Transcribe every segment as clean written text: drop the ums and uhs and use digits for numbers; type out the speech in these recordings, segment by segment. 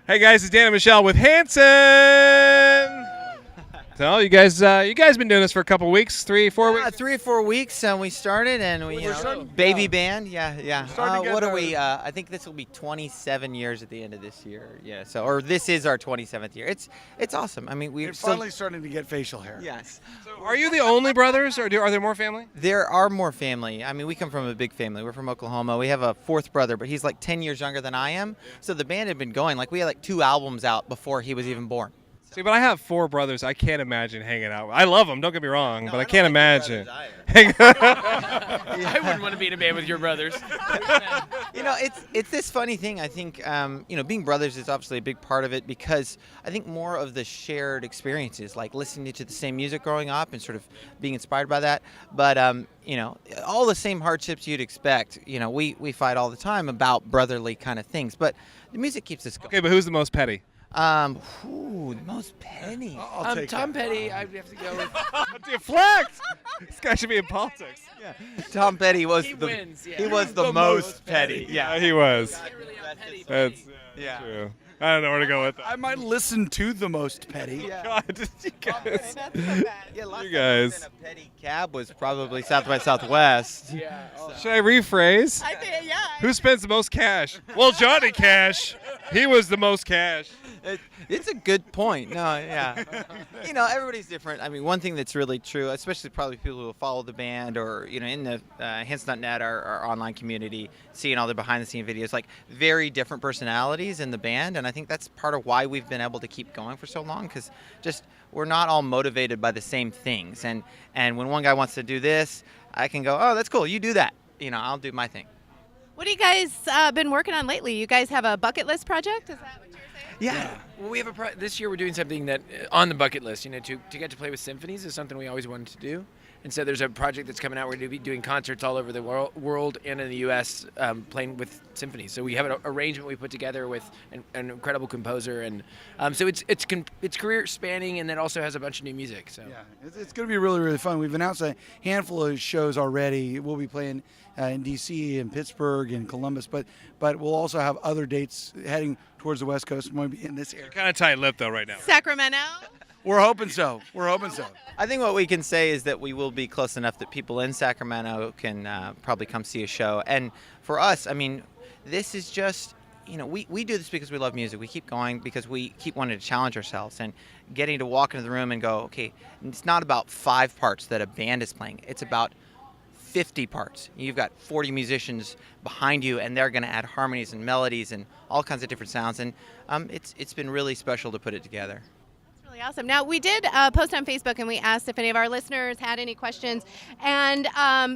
Hey guys, it's Dan and Michelle with Hanson. So you guys been doing this for a couple weeks, 4 weeks? 3 or 4 weeks we started, and we baby band. Yeah. What are we? I think this will be 27 years at the end of this year. Yeah. Or this is our 27th year. It's awesome. I mean, we're finally starting to get facial hair. Yes. So are you the only brothers, or are there more family? There are more family. I mean, we come from a big family. We're from Oklahoma. We have a fourth brother, but he's like 10 years younger than I am. So the band had been going. Like, we had like 2 albums out before he was even born. See, but I have 4 brothers. I can't imagine hanging out. I love them. Don't get me wrong, but I can't imagine. I wouldn't want to be in a band with your brothers. It's this funny thing. I think being brothers is obviously a big part of it, because I think more of the shared experiences, like listening to the same music growing up and sort of being inspired by that. But all the same hardships you'd expect. We fight all the time about brotherly kind of things, but the music keeps us going. Okay, but who's the most petty? The most petty. Tom Petty, I'd have to go with. Deflect! This guy should be in politics. Yeah. Tom Petty was He the wins, yeah. he was the most petty. Yeah, he was. Not really on Petty. That's Yeah. true. I don't know where to go with that. I might listen to the most petty. God, you guys. Yeah, last You time I was guys. in a petty cab was probably South by Southwest. Yeah. Should I rephrase? I think, yeah. Who spends the most cash? Well, Johnny Cash. He was the most cash. It's a good point. No, yeah. Everybody's different. I mean, one thing that's really true, especially probably people who follow the band or, in the Hanson.net, our online community, seeing all the behind-the-scenes videos, like very different personalities in the band. And I think that's part of why we've been able to keep going for so long, because just we're not all motivated by the same things. And when one guy wants to do this, I can go, oh, that's cool. You do that. I'll do my thing. What do you guys been working on lately? You guys have a bucket list project? Is that what you're saying? Yeah. Well, we have this year we're doing something that on the bucket list. To get to play with symphonies is something we always wanted to do. And so there's a project that's coming out. We're going to be doing concerts all over the world and in the U.S. Playing with symphonies. So we have an arrangement we put together with an incredible composer, and so it's career spanning, and then also has a bunch of new music. So Yeah, it's going to be really, really fun. We've announced a handful of shows already. We'll be playing in D.C. and Pittsburgh and Columbus, but we'll also have other dates heading towards the West Coast. We'll be in this area. Kind of tight-lipped, though, right now. Sacramento? We're hoping so. I think what we can say is that we will be close enough that people in Sacramento can probably come see a show. And for us, I mean, this is just, we do this because we love music. We keep going because we keep wanting to challenge ourselves, and getting to walk into the room and go, okay, it's not about 5 parts that a band is playing. It's about 50 parts. You've got 40 musicians behind you, and they're going to add harmonies and melodies and all kinds of different sounds. And it's been really special to put it together. Really awesome. Now, we did post on Facebook, and we asked if any of our listeners had any questions. And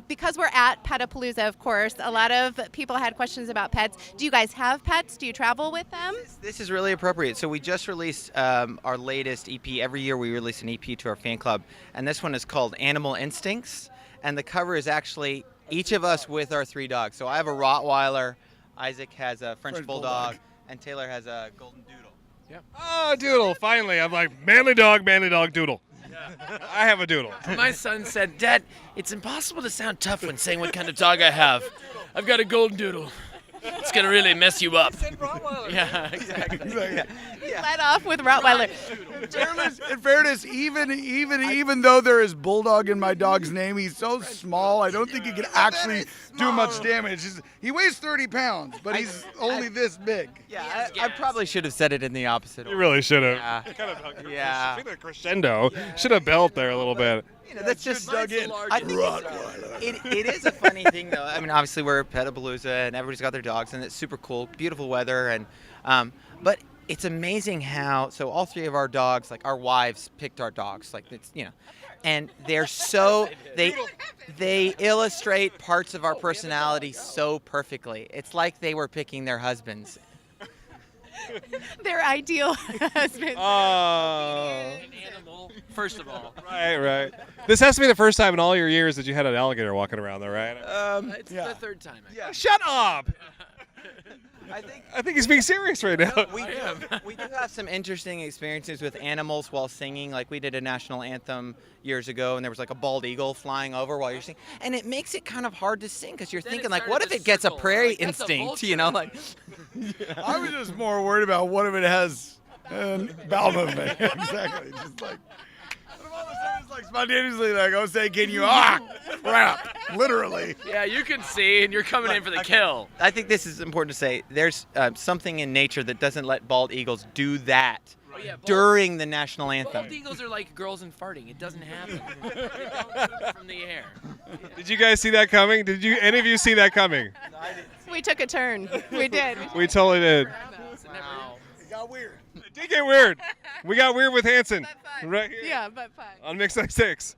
because we're at Palooza, of course, a lot of people had questions about pets. Do you guys have pets? Do you travel with them? This is really appropriate. So we just released our latest EP. Every year we release an EP to our fan club, and this one is called Animal Instincts. And the cover is actually each of us with our 3 dogs. So I have a Rottweiler, Isaac has a French Bulldog, and Taylor has a Golden Doodle. yeah. Oh, Doodle, finally. I'm like, manly dog, Doodle. I have a Doodle. My son said, "Dad, it's impossible to sound tough when saying what kind of dog I have. I've got a golden doodle. It's gonna really mess you up." Yeah, exactly. Let off with Rottweiler. In fairness, even though there is Bulldog in my dog's name, he's so small, I don't think he can actually do much damage. He weighs 30 pounds, but he's only this big. Yeah, I probably should have said it in the opposite You order. really should have. Yeah. Kind of Yeah. Speaking of crescendo, should have built there a little bit. That's just dug in. I think it is a funny thing, though. I mean, obviously we're at Palooza, and everybody's got their dogs, and it's super cool, beautiful weather, and but it's amazing how all 3 of our dogs, like our wives, picked our dogs, like it's and they're so they illustrate parts of our personality so perfectly. It's like they were picking their husbands. Their ideal husband. Oh. An animal, first of all. Right. This has to be the first time in all your years that you had an alligator walking around, though, right? It's the 3rd time. Shut up! I think he's being serious right now. We do have some interesting experiences with animals while singing. Like we did a national anthem years ago, and there was like a bald eagle flying over while you're singing, and it makes it kind of hard to sing because you're Then thinking it like, what if started it to gets a circle, prairie like, that's a instinct? You know, like. I was just more worried about what if it has bowel movement. Exactly. Just like. What if all of a sudden it's like spontaneously like, oh, say, can you? Crap. Literally. Yeah, you can see, and you're coming in for the kill. I think this is important to say. There's something in nature that doesn't let bald eagles do that Yeah, during the national anthem. Bald eagles are like girls and farting. It doesn't happen. They don't do it from the air. Did you guys see that coming? Did you any of you see that coming? We took a turn. We did. We totally did. Wow. It got weird. It did get weird. We got weird with Hanson But fun. right here Yeah, but fun. on Mix 96.